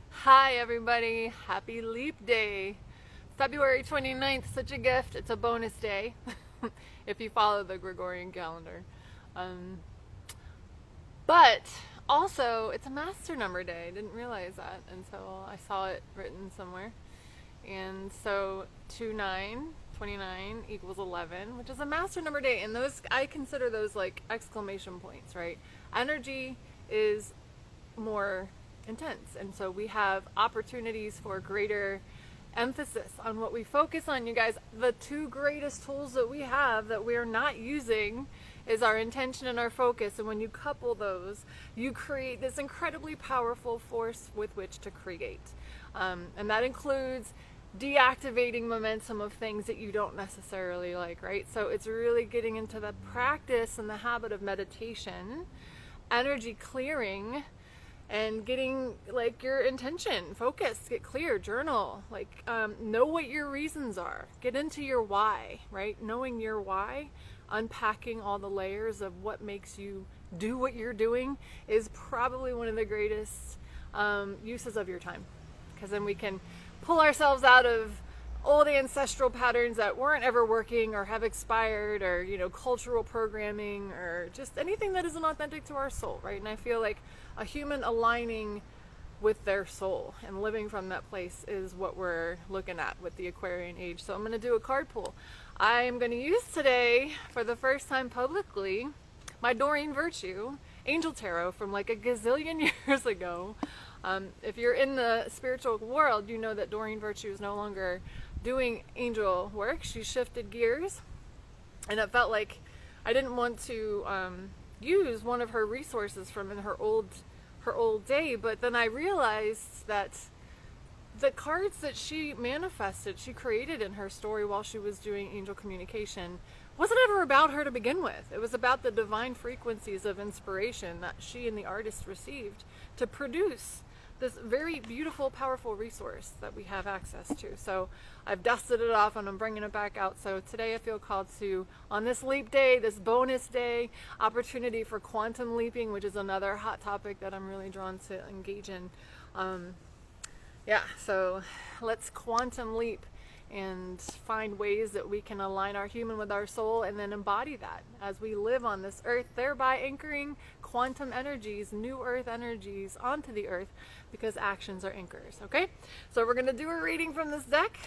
Hi, everybody. Happy Leap Day. February 29th, such a gift. It's a bonus day if you follow the Gregorian calendar. Um, but also, it's a master number day. I didn't realize that until I saw it written somewhere. And so 29 equals 11, which is a master number day. And those, I consider those like exclamation points, right? Energy is more intense. And so we have opportunities for greater emphasis on what we focus on. You guys, the two greatest tools that we have that we are not using is our intention and our focus. And when you couple those, you create this incredibly powerful force with which to create. And that includes deactivating momentum of things that you don't necessarily like, right? So it's really getting into the practice and the habit of meditation, energy clearing, and getting like your intention, focus, get clear, journal, like know what your reasons are, get into your why, right? Knowing your why, unpacking all the layers of what makes you do what you're doing is probably one of the greatest uses of your time, because then we can pull ourselves out of old ancestral patterns that weren't ever working or have expired, or cultural programming, or just anything that isn't authentic to our soul, right? And I feel like a human aligning with their soul and living from that place is what we're looking at with the Aquarian age. So I'm going to do a card pull. I am going to use today, for the first time publicly, my Doreen Virtue Angel Tarot from like a gazillion years ago. If you're in the spiritual world, you know that Doreen Virtue is no longer doing angel work. She shifted gears, and it felt like I didn't want to use one of her resources from in her old day. But then I realized that the cards that she manifested, she created in her story while she was doing angel communication, wasn't ever about her to begin with. It was about the divine frequencies of inspiration that she and the artist received to produce this very beautiful, powerful resource that we have access to. So I've dusted it off and I'm bringing it back out. So today I feel called to, on this leap day, this bonus day, opportunity for quantum leaping, which is another hot topic that I'm really drawn to engage in. So let's quantum leap and find ways that we can align our human with our soul, and then embody that as we live on this earth, thereby anchoring quantum energies, new earth energies onto the earth, because actions are anchors. Okay, so we're going to do a reading from this deck.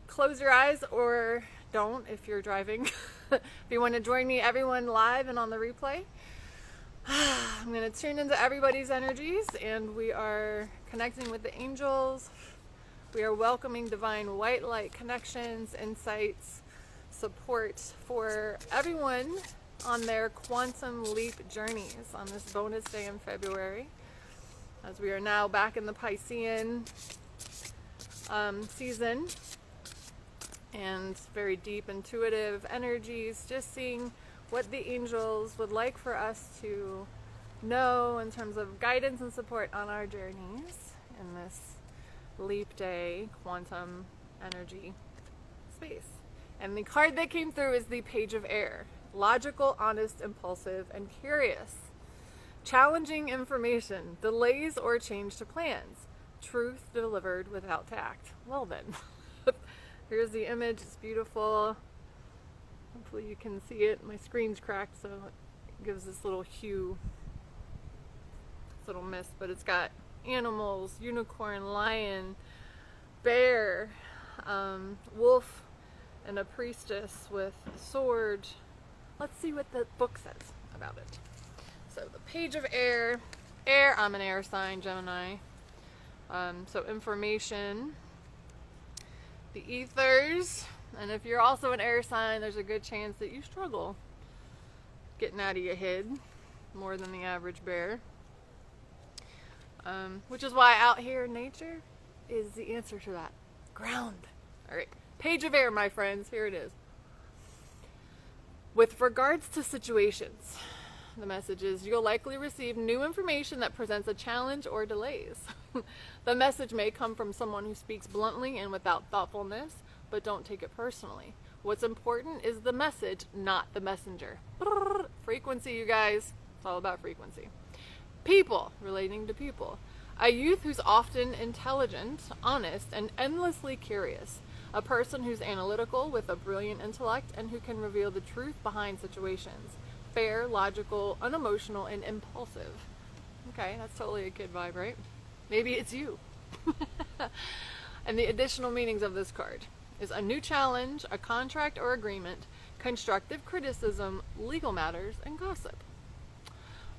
Close your eyes, or don't if you're driving. If you want to join me, everyone live and on the replay, I'm going to tune into everybody's energies, and we are connecting with the angels. We are welcoming divine white light connections, insights, support for everyone on their quantum leap journeys on this bonus day in February, as we are now back in the Piscean season, and very deep intuitive energies, just seeing what the angels would like for us to know in terms of guidance and support on our journeys in this leap day quantum energy space. And the card that came through is the Page of Air. Logical, honest, impulsive, and curious. Challenging information, delays or change to plans. Truth delivered without tact. Well then, here's the image. It's beautiful. Hopefully you can see it. My screen's cracked, so it gives this little hue, this little mist, but it's got animals, unicorn, lion, bear, wolf, and a priestess with a sword. Let's see what the book says about it. So the Page of Air, I'm an air sign, Gemini. So information, the ethers, and if you're also an air sign, there's a good chance that you struggle getting out of your head more than the average bear. Which is why out here in nature is the answer to that. Ground. All right. Page of Air, my friends. Here it is. With regards to situations, the message is you'll likely receive new information that presents a challenge or delays. The message may come from someone who speaks bluntly and without thoughtfulness, but don't take it personally. What's important is the message, not the messenger. Frequency, you guys. It's all about frequency. People, relating to people. A youth who's often intelligent, honest, and endlessly curious. A person who's analytical with a brilliant intellect and who can reveal the truth behind situations. Fair, logical, unemotional, and impulsive. Okay, that's totally a kid vibe, right? Maybe it's you. And the additional meanings of this card is a new challenge, a contract or agreement, constructive criticism, legal matters, and gossip.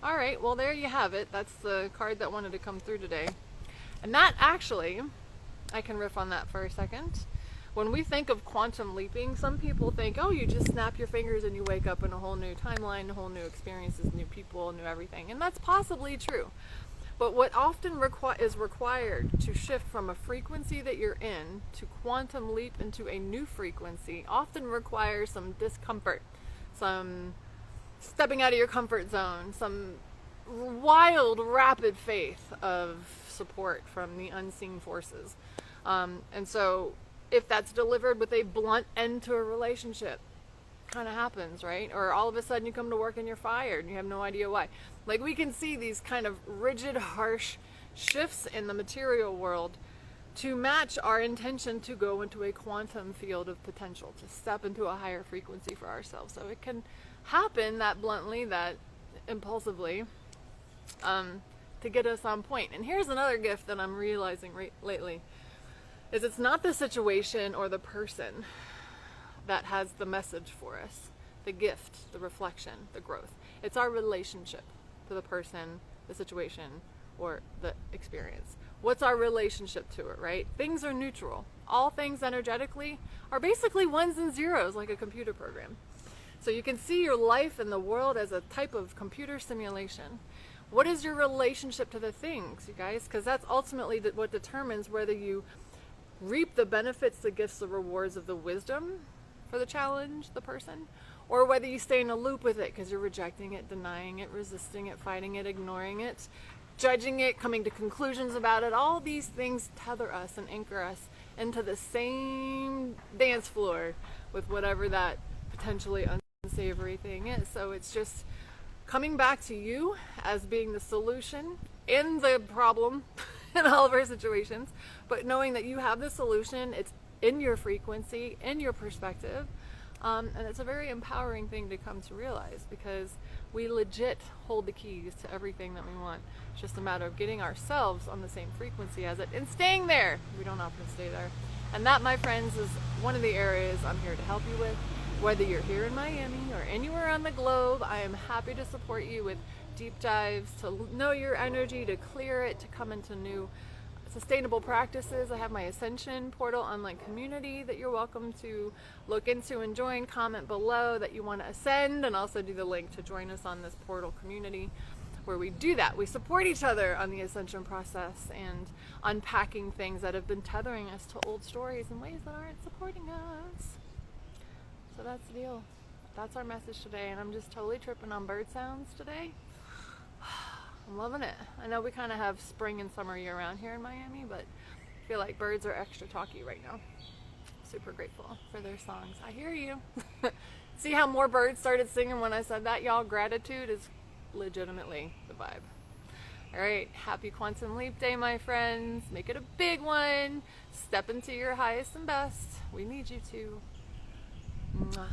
All right, well, there you have it. That's the card that wanted to come through today. And that actually, I can riff on that for a second. When we think of quantum leaping, some people think, oh, you just snap your fingers and you wake up in a whole new timeline, a whole new experiences, new people, new everything. And that's possibly true. But what often is required to shift from a frequency that you're in to quantum leap into a new frequency often requires some discomfort, some stepping out of your comfort zone, some wild, rapid faith of support from the unseen forces. And so if that's delivered with a blunt end to a relationship, kind of happens, right? Or all of a sudden you come to work and you're fired and you have no idea why. Like, we can see these kind of rigid, harsh shifts in the material world to match our intention to go into a quantum field of potential, to step into a higher frequency for ourselves. So it can happen that bluntly, that impulsively, to get us on point. And here's another gift that I'm realizing lately, is it's not the situation or the person that has the message for us, the gift, the reflection, the growth. It's our relationship to the person, the situation, or the experience. What's our relationship to it, right? Things are neutral. All things energetically are basically ones and zeros, like a computer program. So you can see your life and the world as a type of computer simulation. What is your relationship to the things, you guys? Because that's ultimately what determines whether you reap the benefits, the gifts, the rewards of the wisdom for the challenge, the person, or whether you stay in a loop with it because you're rejecting it, denying it, resisting it, fighting it, ignoring it, judging it, coming to conclusions about it. All these things tether us and anchor us into the same dance floor with whatever that potentially unsavory thing is. So it's just coming back to you as being the solution in the problem in all of our situations, but knowing that you have the solution, it's in your frequency, in your perspective, and it's a very empowering thing to come to realize, because we legit hold the keys to everything that we want. It's just a matter of getting ourselves on the same frequency as it and staying there. We don't often stay there. And that, my friends, is one of the areas I'm here to help you with. Whether you're here in Miami or anywhere on the globe, I am happy to support you with deep dives, to know your energy, to clear it, to come into new sustainable practices. I have my Ascension Portal online community that you're welcome to look into and join. Comment below that you want to ascend, and also do the link to join us on this portal community where we do that. We support each other on the ascension process and unpacking things that have been tethering us to old stories in ways that aren't supporting us. So that's the deal. That's our message today, and I'm just totally tripping on bird sounds today. I'm loving it. I know we kind of have spring and summer year round here in Miami, but I feel like birds are extra talky right now. Super grateful for their songs. I hear you. See how more birds started singing when I said that, y'all? Gratitude is legitimately the vibe. All right, happy Quantum Leap Day, my friends. Make it a big one. Step into your highest and best. We need you to. Mwah.